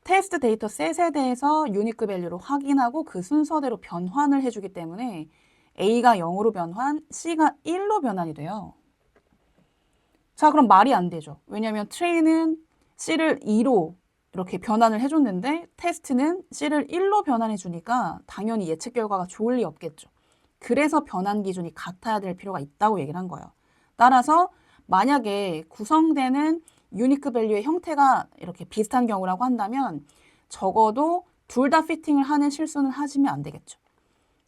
테스트 데이터 셋에 대해서 유니크 밸류로 확인하고 그 순서대로 변환을 해주기 때문에 A가 0으로 변환, C가 1로 변환이 돼요. 자, 그럼 말이 안 되죠. 왜냐하면 트레이는 C를 2로 이렇게 변환을 해줬는데 테스트는 C를 1로 변환해 주니까 당연히 예측 결과가 좋을 리 없겠죠. 그래서 변환 기준이 같아야 될 필요가 있다고 얘기를 한 거예요. 따라서 만약에 구성되는 유니크 밸류의 형태가 이렇게 비슷한 경우라고 한다면 적어도 둘 다 피팅을 하는 실수는 하시면 안 되겠죠.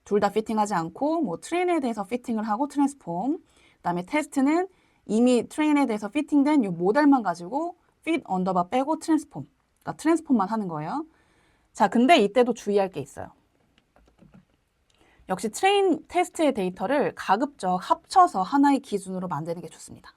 둘 다 피팅하지 않고 뭐 트레인에 대해서 피팅을 하고 트랜스폼, 그다음에 테스트는 이미 트레인에 대해서 피팅된 이 모델만 가지고 fit 언더바 빼고 트랜스폼, 그러니까 트랜스폼만 하는 거예요. 자, 근데 이때도 주의할 게 있어요. 역시 트레인 테스트의 데이터를 가급적 합쳐서 하나의 기준으로 만드는 게 좋습니다.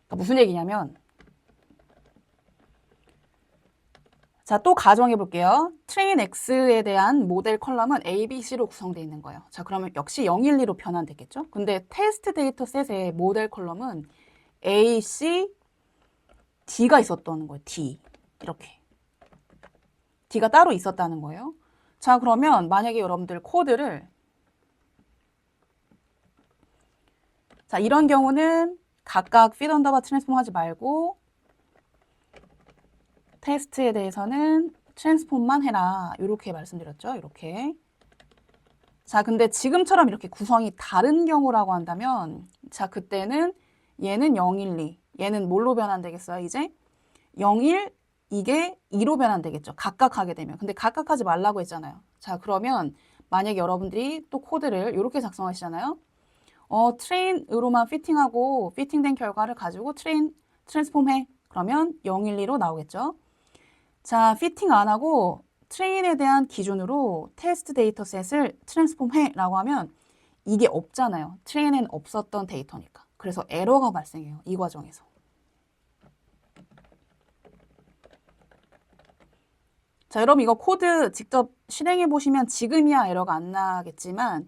그러니까 무슨 얘기냐면, 자, 또 가정해 볼게요. 트레인 X에 대한 모델 컬럼은 A, B, C로 구성되어 있는 거예요. 자, 그러면 역시 0, 1, 2로 변환되겠죠? 근데 테스트 데이터 셋의 모델 컬럼은 A, C, D가 있었던 거예요. D. 이렇게. D가 따로 있었다는 거예요. 자, 그러면 만약에 여러분들 코드를 자, 이런 경우는 각각 feed 언더바 트랜스폼 하지 말고 테스트에 대해서는 트랜스폼만 해라. 이렇게 말씀드렸죠. 이렇게. 자, 근데 지금처럼 이렇게 구성이 다른 경우라고 한다면 자, 그때는 얘는 0, 1, 2. 얘는 뭘로 변환되겠어요? 이제 0, 1, 이게 2로 변환되겠죠. 각각 하게 되면. 근데 각각 하지 말라고 했잖아요. 자, 그러면 만약에 여러분들이 또 코드를 이렇게 작성하시잖아요. 트레인으로만 피팅하고 피팅된 결과를 가지고 트랜스폼 해. 그러면 0, 1, 2로 나오겠죠. 자, 피팅 안 하고 트레인에 대한 기준으로 테스트 데이터 셋을 트랜스폼 해 라고 하면 이게 없잖아요. 트레인엔 없었던 데이터니까. 그래서 에러가 발생해요. 이 과정에서. 자, 여러분 이거 코드 직접 실행해 보시면 지금이야 에러가 안 나겠지만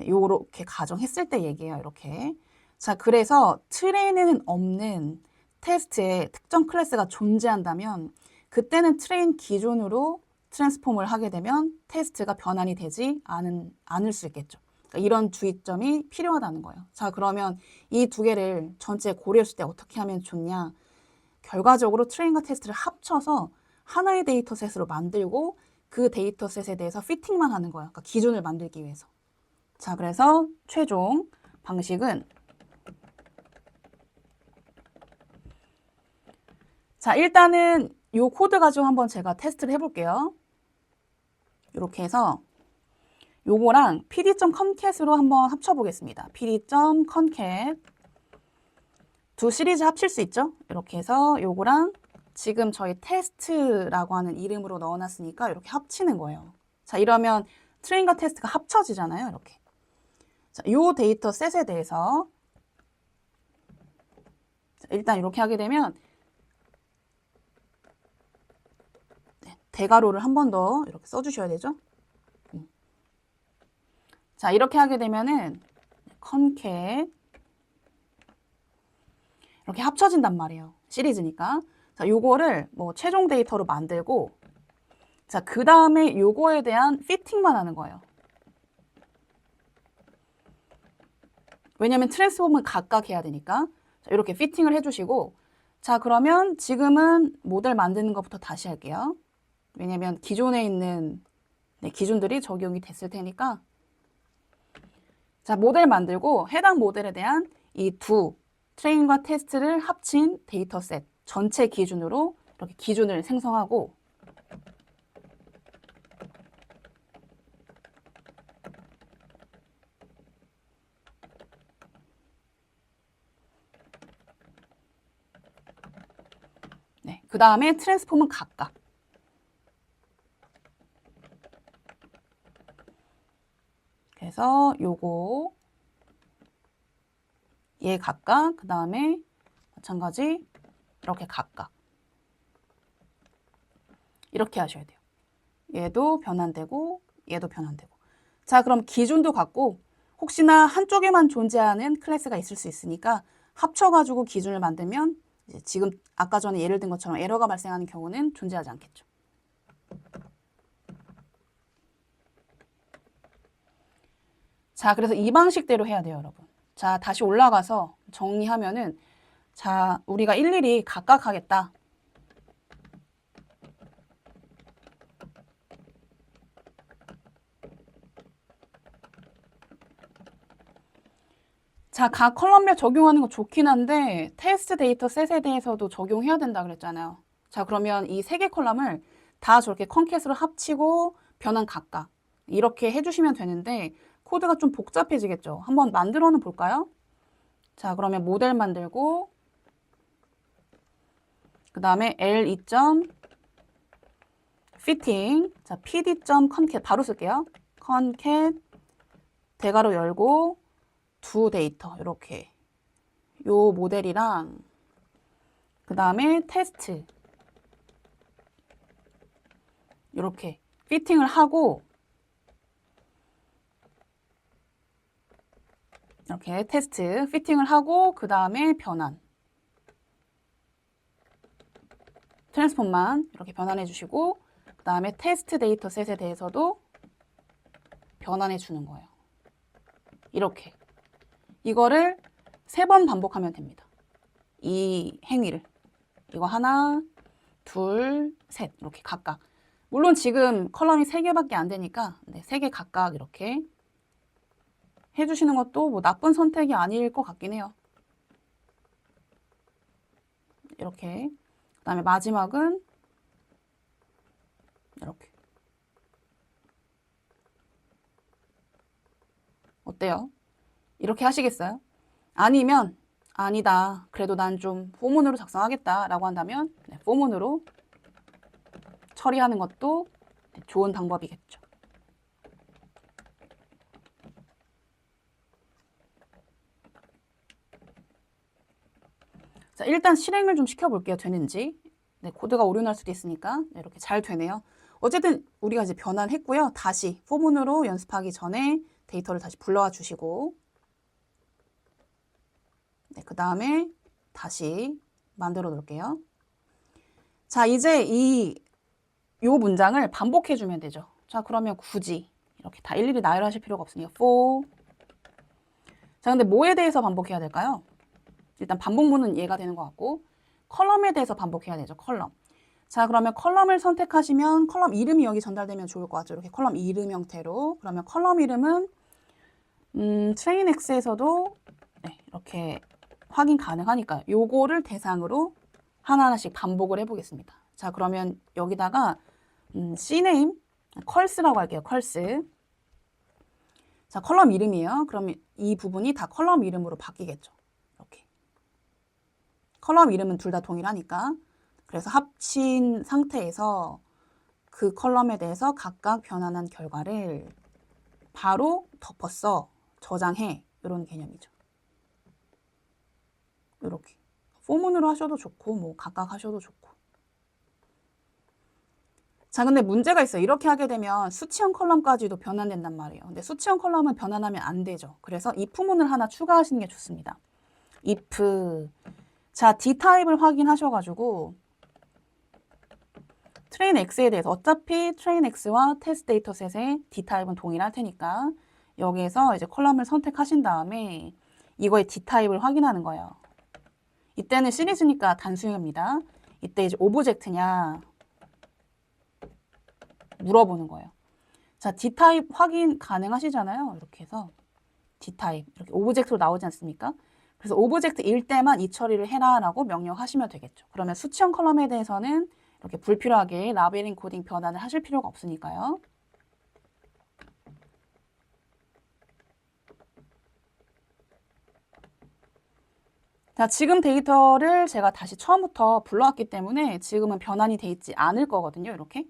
요렇게 가정했을 때 얘기해요. 이렇게. 자, 그래서 트레인에는 없는 테스트에 특정 클래스가 존재한다면 그때는 트레인 기준으로 트랜스폼을 하게 되면 테스트가 변환이 되지 않을 수 있겠죠. 그러니까 이런 주의점이 필요하다는 거예요. 자, 그러면 이 두 개를 전체 고려했을 때 어떻게 하면 좋냐? 결과적으로 트레인과 테스트를 합쳐서 하나의 데이터셋으로 만들고 그 데이터셋에 대해서 피팅만 하는 거예요. 그러니까 기준을 만들기 위해서. 자, 그래서 최종 방식은 자, 일단은 이 코드 가지고 한번 제가 테스트를 해볼게요. 이렇게 해서 요거랑 pd.concat으로 한번 합쳐보겠습니다. pd.concat 두 시리즈 합칠 수 있죠? 이렇게 해서 요거랑 지금 저희 테스트라고 하는 이름으로 넣어놨으니까 이렇게 합치는 거예요. 자, 이러면 트레인과 테스트가 합쳐지잖아요. 이렇게. 자, 요 데이터 셋에 대해서 자, 일단 이렇게 하게 되면 대괄호를 한 번 더 이렇게 써주셔야 되죠. 자, 이렇게 하게 되면은 concat 이렇게 합쳐진단 말이에요. 시리즈니까. 자, 요거를 뭐 최종 데이터로 만들고 자, 그 다음에 요거에 대한 피팅만 하는 거예요. 왜냐면 트랜스폼은 각각 해야 되니까. 자, 이렇게 피팅을 해주시고 자, 그러면 지금은 모델 만드는 것부터 다시 할게요. 왜냐면 기존에 있는 기준들이 적용이 됐을 테니까 자, 모델 만들고 해당 모델에 대한 이 두 트레인과 테스트를 합친 데이터셋 전체 기준으로 이렇게 기준을 생성하고 네, 그 다음에 트랜스폼은 각각 그래서 요거 얘 각각 그 다음에 마찬가지 이렇게 각각 이렇게 하셔야 돼요. 얘도 변환되고 얘도 변환되고 자 그럼 기준도 같고 혹시나 한쪽에만 존재하는 클래스가 있을 수 있으니까 합쳐가지고 기준을 만들면 이제 지금 아까 전에 예를 든 것처럼 에러가 발생하는 경우는 존재하지 않겠죠. 자 그래서 이 방식대로 해야 돼요 여러분. 자 다시 올라가서 정리하면은 자 우리가 일일이 각각 하겠다. 자, 각 컬럼별 적용하는 거 좋긴 한데 테스트 데이터 셋에 대해서도 적용해야 된다 그랬잖아요. 자, 그러면 이 세 개 컬럼을 다 저렇게 컨캣으로 합치고 변환 각각 이렇게 해주시면 되는데 코드가 좀 복잡해지겠죠. 한번 만들어는 볼까요? 자, 그러면 모델 만들고 그 다음에 L2.fitting 자, pd.concat 바로 쓸게요. concat 대괄호 열고 두 데이터 이렇게 요 모델이랑 그 다음에 테스트 이렇게 피팅을 하고 이렇게 테스트 피팅을 하고 그 다음에 변환 트랜스폼만 이렇게 변환해 주시고 그 다음에 테스트 데이터 셋에 대해서도 변환해 주는 거예요. 이렇게 이거를 3번 반복하면 됩니다. 이 행위를 이거 하나 둘 셋 이렇게 각각 물론 지금 컬럼이 3개밖에 안 되니까 3개 각각 이렇게 해주시는 것도 뭐 나쁜 선택이 아닐 것 같긴 해요. 이렇게 그 다음에 마지막은 이렇게 어때요? 이렇게 하시겠어요? 아니면 아니다 그래도 난 좀 포문으로 작성하겠다 라고 한다면 포문으로 처리하는 것도 좋은 방법이겠죠. 자, 일단 실행을 좀 시켜볼게요. 되는지. 네, 코드가 오류날 수도 있으니까 네, 이렇게 잘 되네요. 어쨌든 우리가 이제 변환했고요. 다시 포문으로 연습하기 전에 데이터를 다시 불러와 주시고 네, 그 다음에 다시 만들어 놓을게요. 자, 이제 요 문장을 반복해 주면 되죠. 자, 그러면 굳이 이렇게 다 일일이 나열하실 필요가 없으니까 for 자, 근데 뭐에 대해서 반복해야 될까요? 일단 반복문은 얘가 되는 것 같고 컬럼에 대해서 반복해야 되죠. 컬럼. 자, 그러면 컬럼을 선택하시면 컬럼 이름이 여기 전달되면 좋을 것 같죠. 이렇게 컬럼 이름 형태로. 그러면 컬럼 이름은 트레인X에서도 네, 이렇게 확인 가능하니까 요거를 대상으로 하나하나씩 반복을 해보겠습니다. 자, 그러면 여기다가 CNAME, 컬스라고 할게요. 컬스. 자, 컬럼 이름이에요. 그러면 이 부분이 다 컬럼 이름으로 바뀌겠죠. 이렇게. 컬럼 이름은 둘 다 동일하니까. 그래서 합친 상태에서 그 컬럼에 대해서 각각 변환한 결과를 바로 덮었어. 저장해. 이런 개념이죠. 이렇게. 포문으로 하셔도 좋고 뭐 각각 하셔도 좋고. 자, 근데 문제가 있어요. 이렇게 하게 되면 수치형 컬럼까지도 변환된단 말이에요. 근데 수치형 컬럼은 변환하면 안 되죠. 그래서 if 문을 하나 추가하시는 게 좋습니다. if 자, d타입을 확인하셔가지고 트레인 X에 대해서 어차피 트레인 X와 테스트 데이터셋의 d타입은 동일할 테니까 여기에서 이제 컬럼을 선택하신 다음에 이거의 d타입을 확인하는 거예요. 이때는 시리즈니까 단수형입니다. 이때 이제 오브젝트냐 물어보는 거예요. 자, d타입 확인 가능하시잖아요. 이렇게 해서 d타입 이렇게 오브젝트로 나오지 않습니까? 그래서 오브젝트일 때만 이 처리를 해라라고 명령하시면 되겠죠. 그러면 수치형 컬럼에 대해서는 이렇게 불필요하게 라벨링 코딩 변환을 하실 필요가 없으니까요. 자, 지금 데이터를 제가 다시 처음부터 불러왔기 때문에 지금은 변환이 돼 있지 않을 거거든요. 이렇게.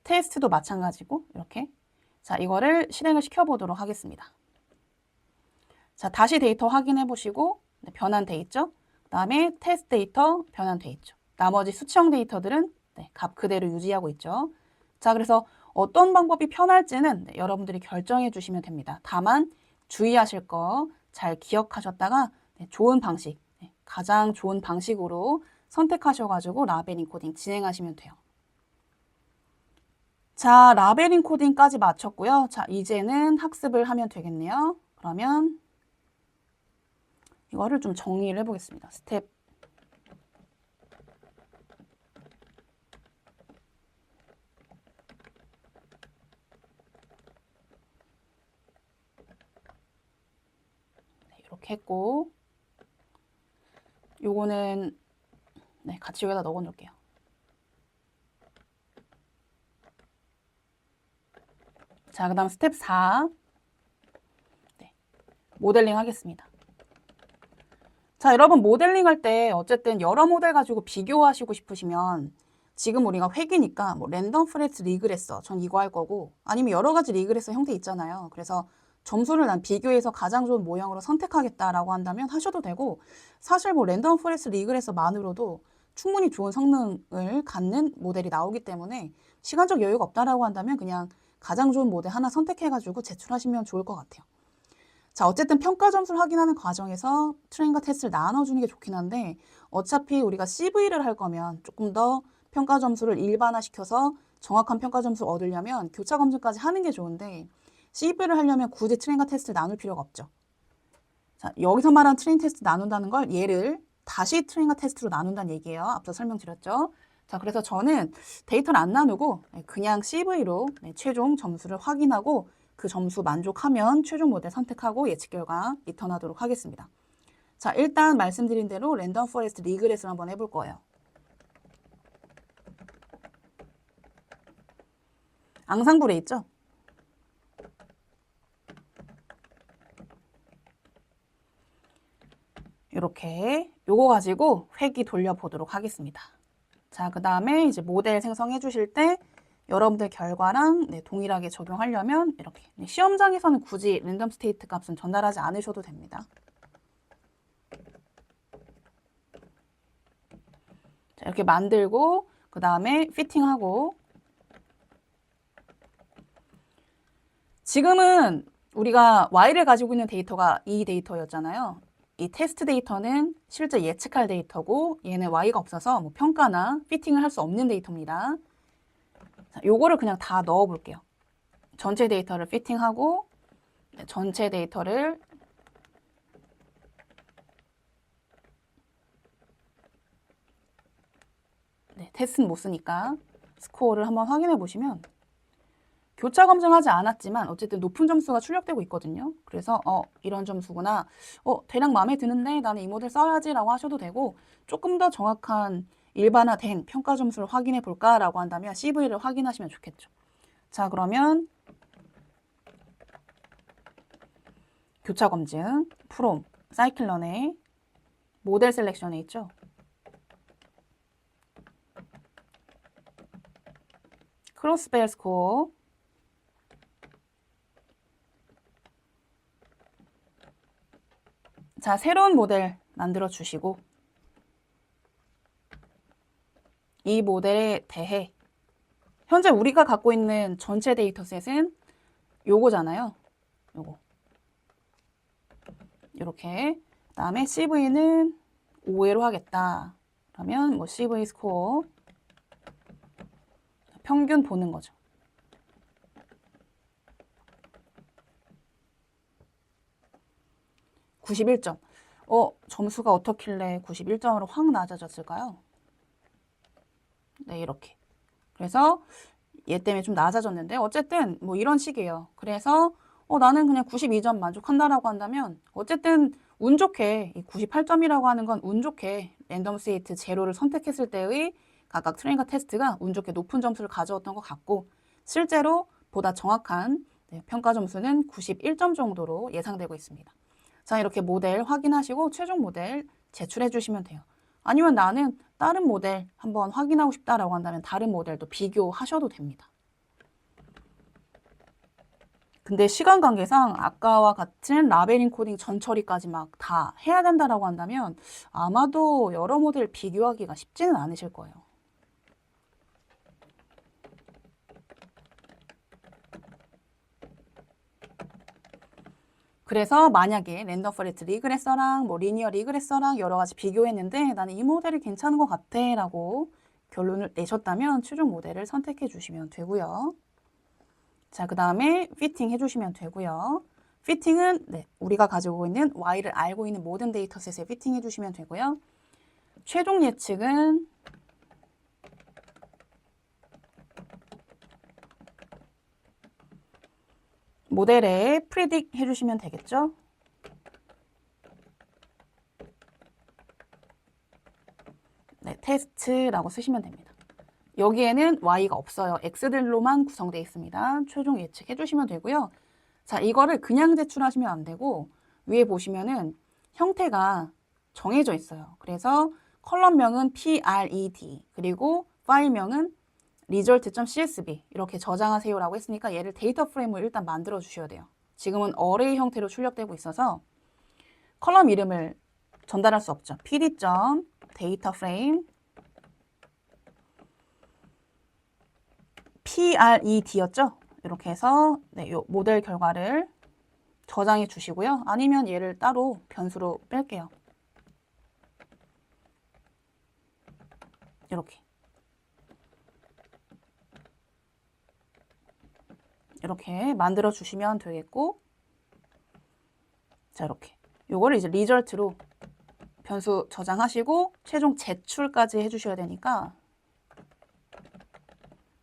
테스트도 마찬가지고 이렇게. 자, 이거를 실행을 시켜보도록 하겠습니다. 자, 다시 데이터 확인해 보시고 변환돼 있죠? 그 다음에 테스트 데이터 변환돼 있죠. 나머지 수치형 데이터들은 값 그대로 유지하고 있죠. 자, 그래서 어떤 방법이 편할지는 여러분들이 결정해 주시면 됩니다. 다만 주의하실 거 잘 기억하셨다가 좋은 방식, 가장 좋은 방식으로 선택하셔가지고 라벨링 코딩 진행하시면 돼요. 자, 라벨링 코딩까지 마쳤고요. 자, 이제는 학습을 하면 되겠네요. 그러면 이거를 좀 정리를 해보겠습니다. 스텝 이렇게 했고 요거는 같이 여기다 넣어 놓을게요. 자, 그 다음 스텝 4 모델링 하겠습니다. 자, 여러분 모델링 할 때 어쨌든 여러 모델 가지고 비교하시고 싶으시면 지금 우리가 회귀니까 뭐 랜덤 포레스트 리그레서 전 이거 할 거고 아니면 여러 가지 리그레서 형태 있잖아요. 그래서 점수를 난 비교해서 가장 좋은 모형으로 선택하겠다라고 한다면 하셔도 되고 사실 뭐 랜덤 포레스트 리그레서만으로도 충분히 좋은 성능을 갖는 모델이 나오기 때문에 시간적 여유가 없다라고 한다면 그냥 가장 좋은 모델 하나 선택해가지고 제출하시면 좋을 것 같아요. 자, 어쨌든 평가 점수를 확인하는 과정에서 트레인과 테스트를 나눠주는 게 좋긴 한데 어차피 우리가 CV를 할 거면 조금 더 평가 점수를 일반화시켜서 정확한 평가 점수를 얻으려면 교차 검증까지 하는 게 좋은데 CV를 하려면 굳이 트레인과 테스트를 나눌 필요가 없죠. 자, 여기서 말한 트레인 테스트 나눈다는 걸 얘를 다시 트레인과 테스트로 나눈다는 얘기예요. 앞서 설명드렸죠. 자, 그래서 저는 데이터를 안 나누고 그냥 CV로 최종 점수를 확인하고 그 점수 만족하면 최종 모델 선택하고 예측 결과 리턴하도록 하겠습니다. 자, 일단 말씀드린 대로 랜덤 포레스트 리그레스를 한번 해볼 거예요. 앙상블에 있죠? 이렇게 요거 가지고 회귀 돌려보도록 하겠습니다. 자, 그 다음에 이제 모델 생성해 주실 때 여러분들 결과랑 동일하게 적용하려면 이렇게 시험장에서는 굳이 랜덤 스테이트 값은 전달하지 않으셔도 됩니다. 자, 이렇게 만들고 그 다음에 피팅하고 지금은 우리가 Y를 가지고 있는 데이터가 이 데이터였잖아요. 이 테스트 데이터는 실제 예측할 데이터고 얘는 Y가 없어서 뭐 평가나 피팅을 할 수 없는 데이터입니다. 자, 요거를 그냥 다 넣어 볼게요. 전체 데이터를 피팅하고 전체 데이터를 테스트는 못 쓰니까 스코어를 한번 확인해 보시면 교차 검증하지 않았지만 어쨌든 높은 점수가 출력되고 있거든요. 그래서 이런 점수구나. 대략 마음에 드는데 나는 이 모델 써야지라고 하셔도 되고 조금 더 정확한 일반화된 평가 점수를 확인해 볼까라고 한다면 CV를 확인하시면 좋겠죠. 자, 그러면 교차 검증, 프롬, 사이클런에 모델 셀렉션에 있죠. 크로스베일 스코어 자, 새로운 모델 만들어 주시고 이 모델에 대해 현재 우리가 갖고 있는 전체 데이터셋은 요거잖아요. 요거. 이렇게. 그다음에 CV는 5회로 하겠다. 그러면 뭐 CV 스코어 평균 보는 거죠. (91점) 점수가 어떻길래 91점으로 확 낮아졌을까요? 네, 이렇게. 그래서 얘 때문에 좀 낮아졌는데 어쨌든 뭐 이런 식이에요. 그래서 나는 그냥 92점 만족한다라고 한다면 어쨌든 운 좋게 이 98점이라고 하는 건 운 좋게 랜덤 스웨이트 제로를 선택했을 때의 각각 트레이닝과 테스트가 운 좋게 높은 점수를 가져왔던 것 같고 실제로 보다 정확한 평가 점수는 91점 정도로 예상되고 있습니다. 자, 이렇게 모델 확인하시고 최종 모델 제출해 주시면 돼요. 아니면 나는 다른 모델 한번 확인하고 싶다라고 한다면 다른 모델도 비교하셔도 됩니다. 근데 시간 관계상 아까와 같은 라벨링 코딩 전 처리까지 막 다 해야 된다라고 한다면 아마도 여러 모델 비교하기가 쉽지는 않으실 거예요. 그래서 만약에 랜덤 포레스트 리그레서랑 뭐 리니어 리그레서랑 여러 가지 비교했는데 나는 이 모델이 괜찮은 것 같아 라고 결론을 내셨다면 최종 모델을 선택해 주시면 되고요. 자, 그 다음에 피팅 해주시면 되고요. 피팅은 우리가 가지고 있는 Y를 알고 있는 모든 데이터셋에 피팅 해주시면 되고요. 최종 예측은 모델에 프리딕 해주시면 되겠죠. 네, 테스트라고 쓰시면 됩니다. 여기에는 Y가 없어요. X들로만 구성되어 있습니다. 최종 예측 해주시면 되고요. 자, 이거를 그냥 제출하시면 안 되고 위에 보시면은 형태가 정해져 있어요. 그래서 컬럼명은 PRED 그리고 파일명은 result.csv 이렇게 저장하세요라고 했으니까 얘를 데이터 프레임을 일단 만들어 주셔야 돼요. 지금은 어레이 형태로 출력되고 있어서 컬럼 이름을 전달할 수 없죠. pd.dataframe PRED였죠? 이렇게 해서 요 모델 결과를 저장해 주시고요. 아니면 얘를 따로 변수로 뺄게요. 이렇게 만들어 주시면 되겠고 자, 이렇게 요거를 이제 리절트로 변수 저장하시고 최종 제출까지 해주셔야 되니까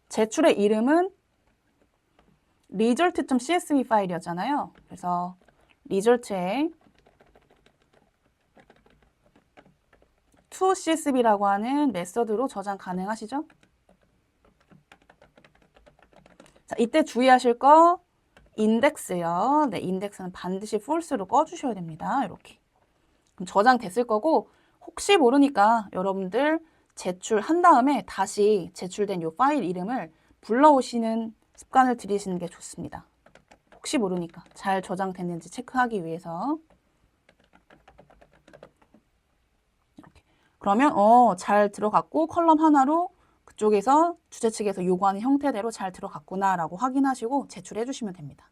제출의 이름은 result.csv 파일이었잖아요. 그래서 result에 toCSV라고 하는 메서드로 저장 가능하시죠? 자, 이때 주의하실 거 인덱스요. 네, 인덱스는 반드시 false로 꺼주셔야 됩니다. 이렇게. 그럼 저장됐을 거고 혹시 모르니까 여러분들 제출한 다음에 다시 제출된 이 파일 이름을 불러오시는 습관을 들이시는 게 좋습니다. 혹시 모르니까 잘 저장됐는지 체크하기 위해서. 이렇게. 그러면 잘 들어갔고 컬럼 하나로 그쪽에서 주최 측에서 요구하는 형태대로 잘 들어갔구나 라고 확인하시고 제출해 주시면 됩니다.